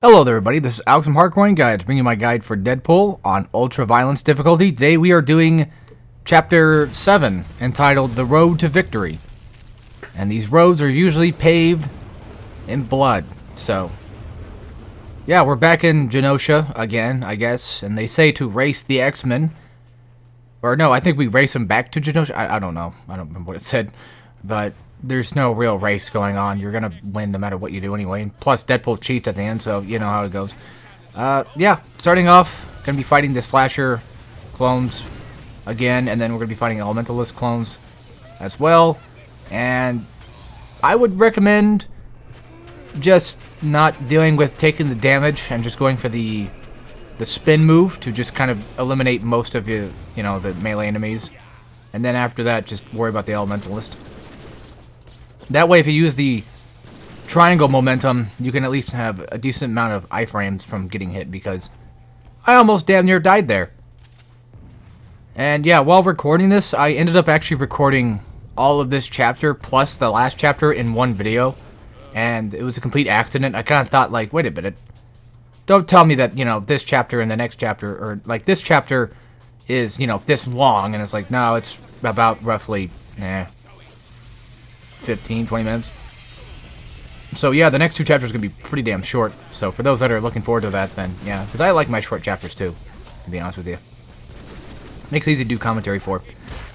Hello there everybody, this is Alex from Hardcoring Guides, bringing you my guide for Deadpool on Ultra Violence difficulty. Today we are doing Chapter 7, entitled The Road to Victory. And these roads are usually paved in blood, so... yeah, we're back in Genosha again, I guess, and they say to race the X-Men. Or no, I think we race them back to Genosha. I don't know, I don't remember what it said, but... there's no real race going on. You're gonna win no matter what you do anyway. Plus, Deadpool cheats at the end, so you know how it goes. Yeah, starting off, gonna be fighting the Slasher clones again, and then we're gonna be fighting Elementalist clones as well. And I would recommend just not dealing with taking the damage and just going for the spin move to just kind of eliminate most of the melee enemies. And then after that, just worry about the Elementalist. That way, if you use the triangle momentum, you can at least have a decent amount of iframes from getting hit, because I almost damn near died there. And yeah, while recording this, I ended up actually recording all of this chapter plus the last chapter in one video, and it was a complete accident. I kind of thought, like, wait a minute, don't tell me that, this chapter and the next chapter, or, like, this chapter is, this long, and it's like, no, it's about roughly, 15, 20 minutes. So yeah, the next two chapters are going to be pretty damn short. So for those that are looking forward to that, then yeah, because I like my short chapters too, to be honest with you. Makes it easy to do commentary for.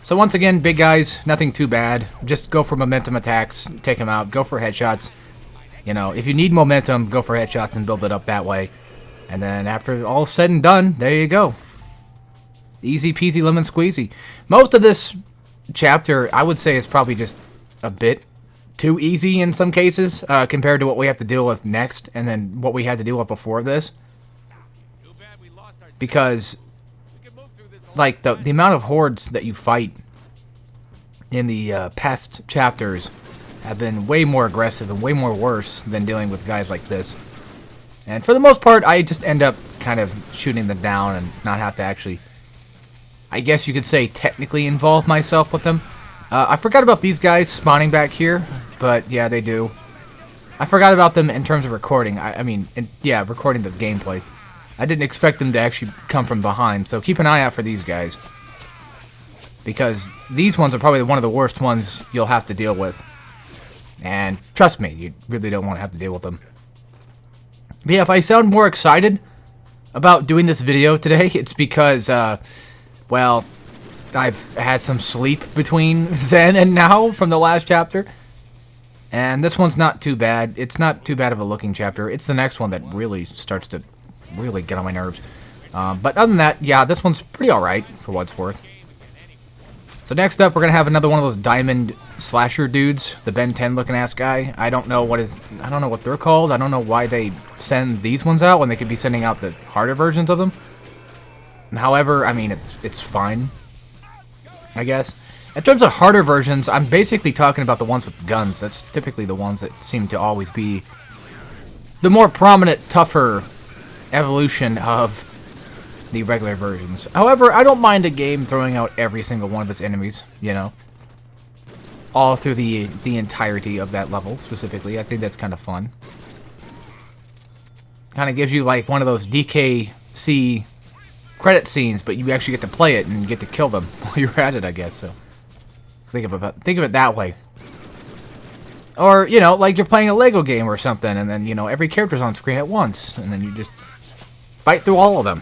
So once again, big guys, nothing too bad. Just go for momentum attacks, take them out, go for headshots. If you need momentum, go for headshots and build it up that way. And then after all said and done, there you go. Easy peasy lemon squeezy. Most of this chapter, I would say, is probably just a bit too easy in some cases, compared to what we have to deal with next, and then what we had to deal with before this. Because, like, the amount of hordes that you fight in the past chapters have been way more aggressive and way more worse than dealing with guys like this. And for the most part, I just end up kind of shooting them down and not have to actually, I guess you could say, technically involve myself with them. I forgot about these guys spawning back here, but yeah, they do. I forgot about them in terms of recording. Yeah, recording the gameplay. I didn't expect them to actually come from behind, so keep an eye out for these guys. Because these ones are probably one of the worst ones you'll have to deal with. And trust me, you really don't want to have to deal with them. But yeah, if I sound more excited about doing this video today, it's because, well... I've had some sleep between then and now from the last chapter. And this one's not too bad. It's not too bad of a looking chapter. It's the next one that really starts to really get on my nerves. But other than that, yeah, this one's pretty alright for what it's worth. So next up, we're going to have another one of those diamond slasher dudes. The Ben 10 looking ass guy. I don't know what they're called. I don't know why they send these ones out when they could be sending out the harder versions of them. However, I mean, it's fine, I guess. In terms of harder versions, I'm basically talking about the ones with guns. That's typically the ones that seem to always be the more prominent, tougher evolution of the regular versions. However, I don't mind a game throwing out every single one of its enemies, all through the entirety of that level, specifically. I think that's kind of fun. Kind of gives you, like, one of those DKC credit scenes, but you actually get to play it and get to kill them while you're at it, I guess. So think of it that way. Or, like you're playing a Lego game or something, and then, every character's on screen at once, and then you just fight through all of them.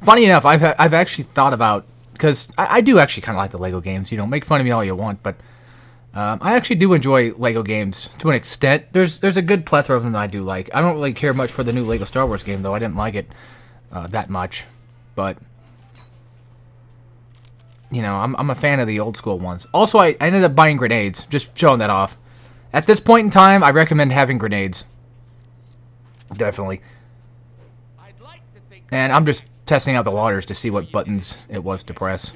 Funny enough, I've actually thought about, because I do actually kind of like the Lego games. Make fun of me all you want, but I actually do enjoy Lego games to an extent. There's a good plethora of them that I do like. I don't really care much for the new Lego Star Wars game, though. I didn't like it that much, but I'm a fan of the old school ones. Also, I ended up buying grenades, just showing that off. At this point in time, I recommend having grenades. Definitely. And I'm just testing out the waters to see what buttons it was to press.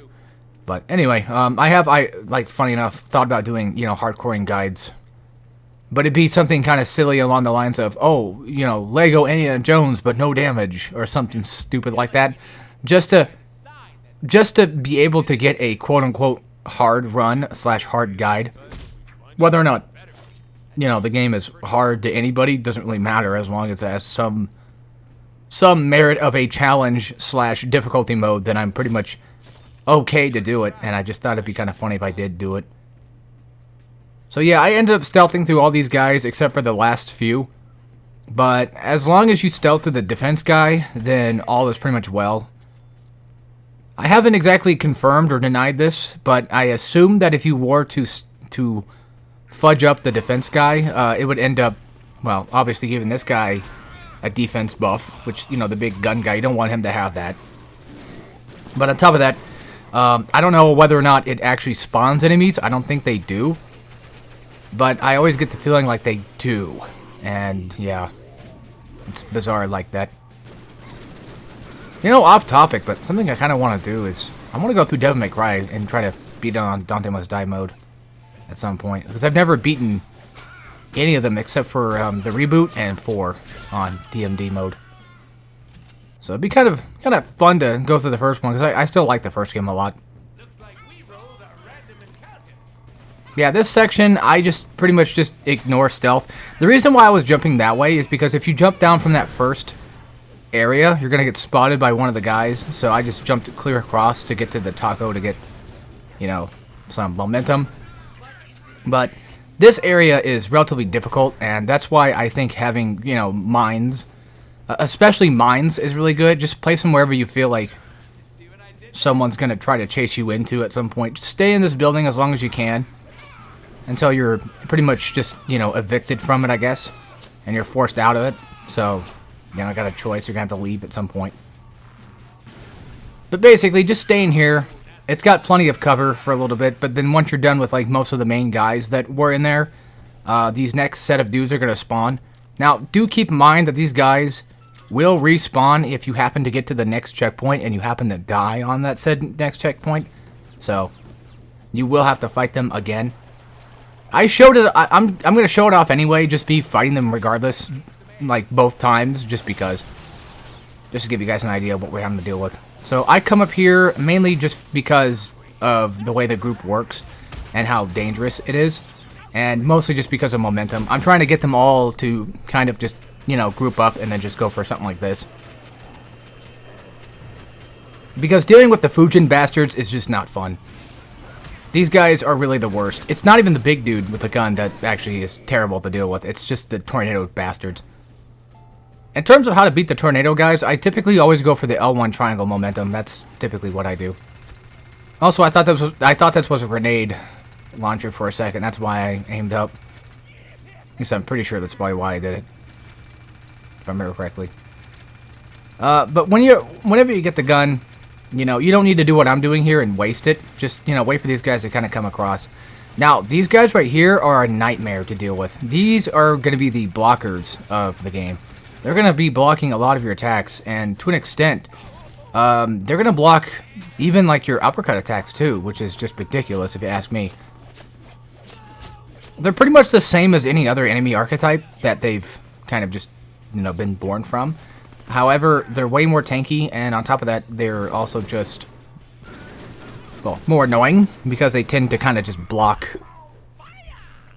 But anyway, funny enough, thought about doing, hardcoring guides. But it'd be something kind of silly along the lines of, oh, Lego Indiana Jones, but no damage, or something stupid like that. Just to be able to get a quote-unquote hard run / hard guide. Whether or not you know, the game is hard to anybody, doesn't really matter as long as it has some merit of a challenge slash difficulty mode, then I'm pretty much okay to do it, and I just thought it'd be kind of funny if I did do it. So yeah, I ended up stealthing through all these guys except for the last few, but as long as you stealth through the defense guy, then all is pretty much well. I haven't exactly confirmed or denied this, but I assume that if you were to fudge up the defense guy, it would end up, well, obviously giving this guy a defense buff, which, you know, the big gun guy, you don't want him to have that. But on top of that, I don't know whether or not it actually spawns enemies. I don't think they do. But I always get the feeling like they do. And, yeah, it's bizarre like that. You know, off topic, but something I kind of want to do is, I want to go through Devil May Cry and try to beat it on Dante Must Die mode at some point. Because I've never beaten any of them except for the reboot and 4 on DMD mode. So it'd be kind of fun to go through the first one, because I still like the first game a lot. Yeah, this section, I just pretty much just ignore stealth. The reason why I was jumping that way is because if you jump down from that first area, you're going to get spotted by one of the guys. So I just jumped clear across to get to the taco to get, you know, some momentum. But this area is relatively difficult, and that's why I think having, you know, mines, especially mines, is really good. Just place them wherever you feel like someone's going to try to chase you into at some point. Just stay in this building as long as you can, until you're pretty much just, you know, evicted from it, I guess, and you're forced out of it. So, you know, I got a choice. You're going to have to leave at some point. But basically, just stay in here. It's got plenty of cover for a little bit, but then once you're done with, like, most of the main guys that were in there, these next set of dudes are going to spawn. Now, do keep in mind that these guys will respawn if you happen to get to the next checkpoint and you happen to die on that said next checkpoint. So, you will have to fight them again. I showed it. I'm going to show it off anyway. Just be fighting them regardless, like both times, just because. Just to give you guys an idea of what we're having to deal with. So I come up here mainly just because of the way the group works and how dangerous it is, and mostly just because of momentum. I'm trying to get them all to kind of just, you know, group up and then just go for something like this. Because dealing with the Fujin bastards is just not fun. These guys are really the worst. It's not even the big dude with the gun that actually is terrible to deal with. It's just the tornado bastards. In terms of how to beat the tornado guys, I typically always go for the L1 triangle momentum. That's typically what I do. Also, I thought this was a grenade launcher for a second. That's why I aimed up. At least I'm pretty sure that's probably why I did it, if I remember correctly. But whenever you get the gun, you know, you don't need to do what I'm doing here and waste it. Just, you know, wait for these guys to kind of come across. Now, these guys right here are a nightmare to deal with. These are going to be the blockers of the game. They're going to be blocking a lot of your attacks, and to an extent, they're going to block even, like, your uppercut attacks, too, which is just ridiculous if you ask me. They're pretty much the same as any other enemy archetype that they've kind of just, you know, been born from. However, they're way more tanky, and on top of that, they're also just, well, more annoying, because they tend to kind of just block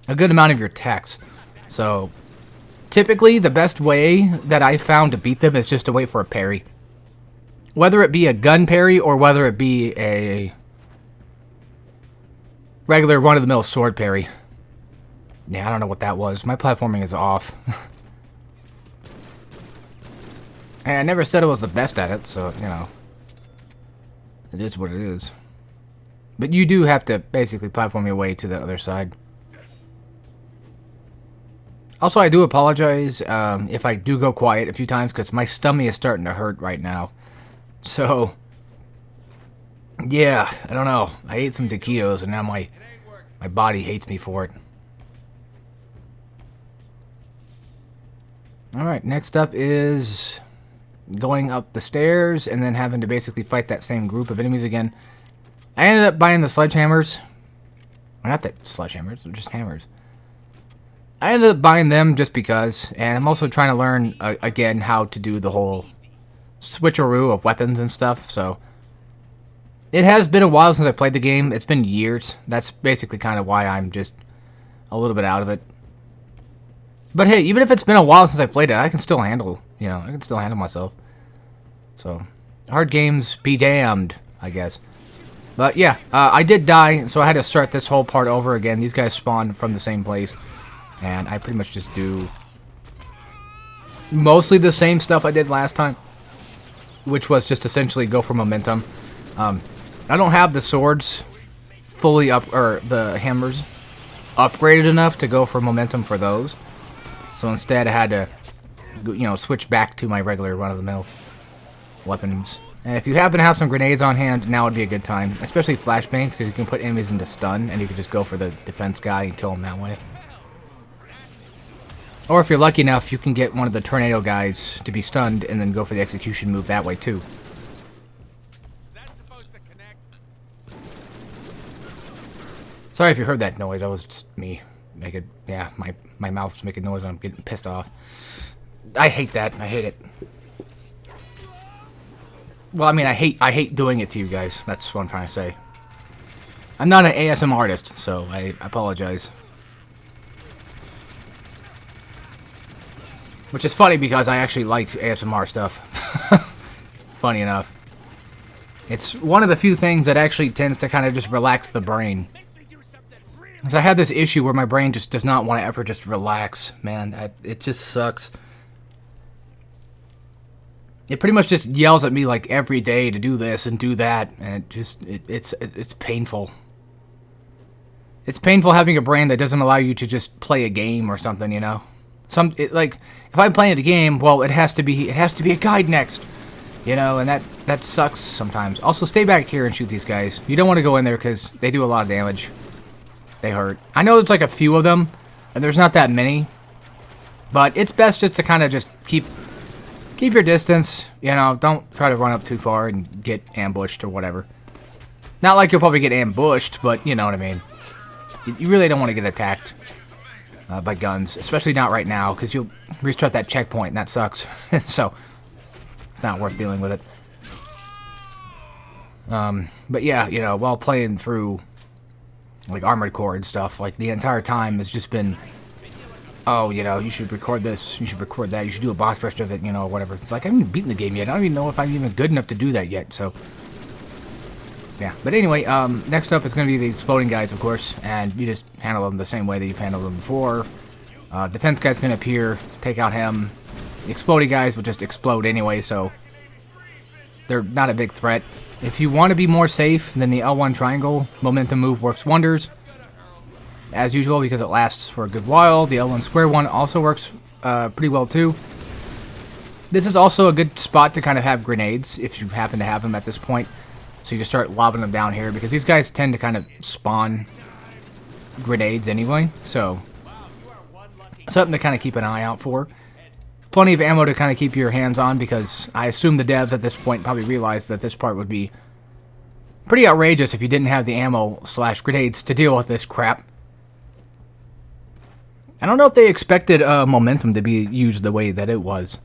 a good amount of your attacks. So, typically, the best way that I found to beat them is just to wait for a parry. Whether it be a gun parry, or whether it be a regular run-of-the-mill sword parry. Yeah, I don't know what that was. My platforming is off. And I never said I was the best at it, so, you know, it is what it is. But you do have to basically platform your way to the other side. Also, I do apologize if I do go quiet a few times, because my stomach is starting to hurt right now. So, yeah, I don't know. I ate some taquitos, and now my body hates me for it. Alright, next up is going up the stairs and then having to basically fight that same group of enemies again. I ended up buying the sledgehammers. Well, not the sledgehammers, they're just hammers. I ended up buying them just because, and I'm also trying to learn, again, how to do the whole switcheroo of weapons and stuff, so. It has been a while since I played the game. It's been years. That's basically kind of why I'm just a little bit out of it. But hey, even if it's been a while since I played it, I can still handle, you know, I can still handle myself. So, hard games be damned, I guess. But yeah, I did die, so I had to start this whole part over again. These guys spawn from the same place, and I pretty much just do mostly the same stuff I did last time, which was just essentially go for momentum. I don't have the swords fully up, or the hammers upgraded enough to go for momentum for those. So instead I had to, you know, switch back to my regular run-of-the-mill weapons. And if you happen to have some grenades on hand, now would be a good time. Especially flashbangs, because you can put enemies into stun, and you can just go for the defense guy and kill him that way. Or if you're lucky enough, you can get one of the tornado guys to be stunned, and then go for the execution move that way too. Sorry if you heard that noise, that was just me. Yeah, my mouth's making noise and I'm getting pissed off. I hate that, I hate it. Well, I mean, I hate doing it to you guys. That's what I'm trying to say. I'm not an ASM artist, so I apologize. Which is funny because I actually like ASMR stuff. Funny enough. It's one of the few things that actually tends to kind of just relax the brain. Because I have this issue where my brain just does not want to ever just relax, man. It just sucks. It pretty much just yells at me like every day to do this and do that, and it's painful. It's painful having a brain that doesn't allow you to just play a game or something, you know. Like if I'm playing a game, well, it has to be a guide next, you know, and that sucks sometimes. Also, stay back here and shoot these guys. You don't want to go in there because they do a lot of damage. They hurt. I know there's like a few of them, and there's not that many, but it's best just to kind of just keep your distance, you know. Don't try to run up too far and get ambushed or whatever. Not like you'll probably get ambushed, but you know what I mean. You really don't want to get attacked by guns, especially not right now, because you'll restart that checkpoint, and that sucks. So, it's not worth dealing with it. But yeah, you know, while playing through like Armored Core and stuff, like the entire time has just been, oh, you know, you should record this, you should record that, you should do a boss rush of it, you know, whatever. It's like, I haven't even beaten the game yet. I don't even know if I'm even good enough to do that yet, so. Yeah, but anyway, next up is going to be the exploding guys, of course, and you just handle them the same way that you've handled them before. Defense guy's going to appear, take out him. The exploding guys will just explode anyway, so they're not a big threat. If you want to be more safe, then the L1 triangle momentum move works wonders. As usual, because it lasts for a good while. The L1 square one also works pretty well too. This is also a good spot to kind of have grenades, if you happen to have them at this point. So you just start lobbing them down here, because these guys tend to kind of spawn grenades anyway. So, something to kind of keep an eye out for. Plenty of ammo to kind of keep your hands on, because I assume the devs at this point probably realized that this part would be pretty outrageous if you didn't have the ammo/grenades to deal with this crap. I don't know if they expected momentum to be used the way that it was.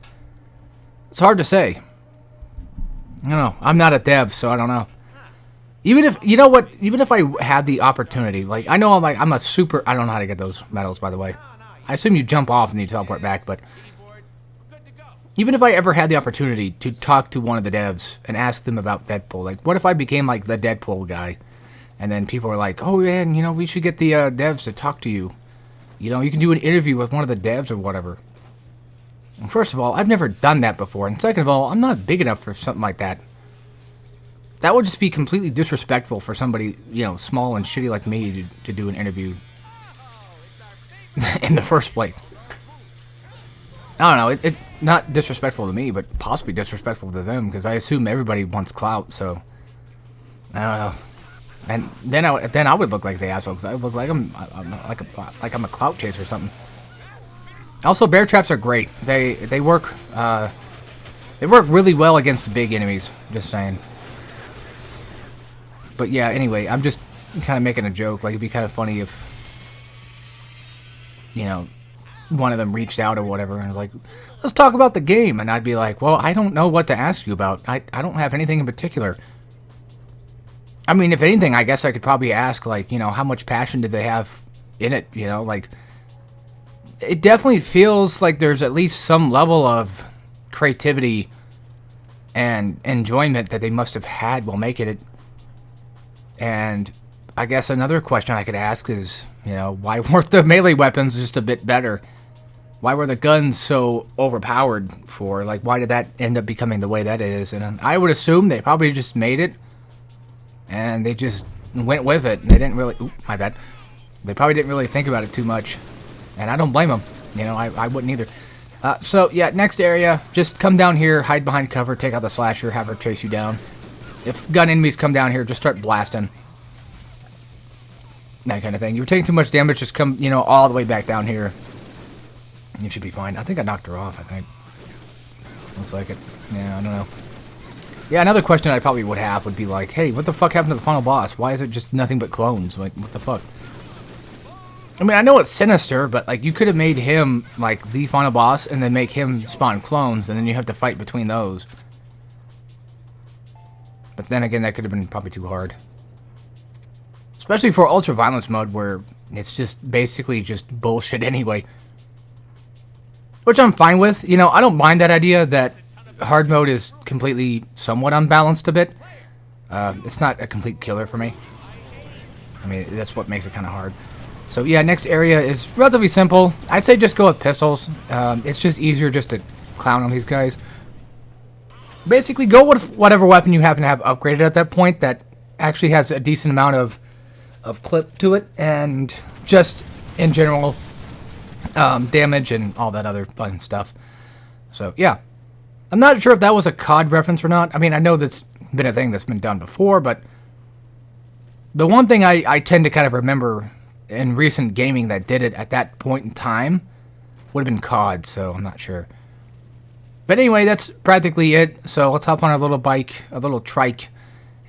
It's hard to say. I don't know. I'm not a dev, so I don't know. Even if, you know what, even if I had the opportunity, like, I know I'm a super, I don't know how to get those medals, by the way. I assume you jump off and you teleport back, but even if I ever had the opportunity to talk to one of the devs and ask them about Deadpool, like, what if I became, like, the Deadpool guy? And then people were like, oh, man, you know, we should get the devs to talk to you. You know, you can do an interview with one of the devs or whatever. And first of all, I've never done that before. And second of all, I'm not big enough for something like that. That would just be completely disrespectful for somebody, you know, small and shitty like me to do an interview in the first place. I don't know, it's not disrespectful to me, but possibly disrespectful to them, because I assume everybody wants clout, so I don't know. And then I would look like the asshole, because I would look like I'm a clout chaser or something. Also, bear traps are great. They work really well against big enemies. Just saying. But yeah, anyway, I'm just kind of making a joke. Like, it'd be kind of funny if, you know, one of them reached out or whatever and was like, let's talk about the game. And I'd be like, well, I don't know what to ask you about. I don't have anything in particular. I mean, if anything, I guess I could probably ask, like, you know, how much passion did they have in it? You know, like, it definitely feels like there's at least some level of creativity and enjoyment that they must have had while making it. And I guess another question I could ask is, you know, why weren't the melee weapons just a bit better? Why were the guns so overpowered for? Like, why did that end up becoming the way that it is? And I would assume they probably just made it, and they just went with it. They didn't really... Oop, my bad. They probably didn't really think about it too much. And I don't blame them. You know, I wouldn't either. So, yeah, next area. Just come down here, hide behind cover, take out the slasher, have her chase you down. If gun enemies come down here, just start blasting. That kind of thing. You're taking too much damage, just come, you know, all the way back down here. You should be fine. I think I knocked her off, I think. Looks like it. Yeah, I don't know. Yeah, another question I probably would have would be like, hey, what the fuck happened to the final boss? Why is it just nothing but clones? Like, what the fuck? I mean, I know it's Sinister, but, like, you could have made him, like, the final boss and then make him spawn clones, and then you have to fight between those. But then again, that could have been probably too hard. Especially for Ultra Violence mode, where it's just basically just bullshit anyway. Which I'm fine with. You know, I don't mind that idea that hard mode is completely somewhat unbalanced a bit. It's not a complete killer for me. I mean, that's what makes it kind of hard. So yeah, next area is relatively simple. I'd say just go with pistols. It's just easier just to clown on these guys. Basically, go with whatever weapon you happen to have upgraded at that point that actually has a decent amount of clip to it, and just in general damage and all that other fun stuff. So yeah, I'm not sure if that was a COD reference or not. I mean, I know that's been a thing that's been done before, but the one thing I tend to kind of remember in recent gaming that did it at that point in time would have been COD, so I'm not sure. But anyway, that's practically it. So let's hop on our little bike, a little trike,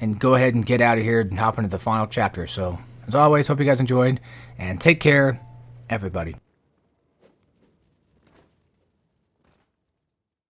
and go ahead and get out of here and hop into the final chapter. So as always, hope you guys enjoyed, and take care, everybody.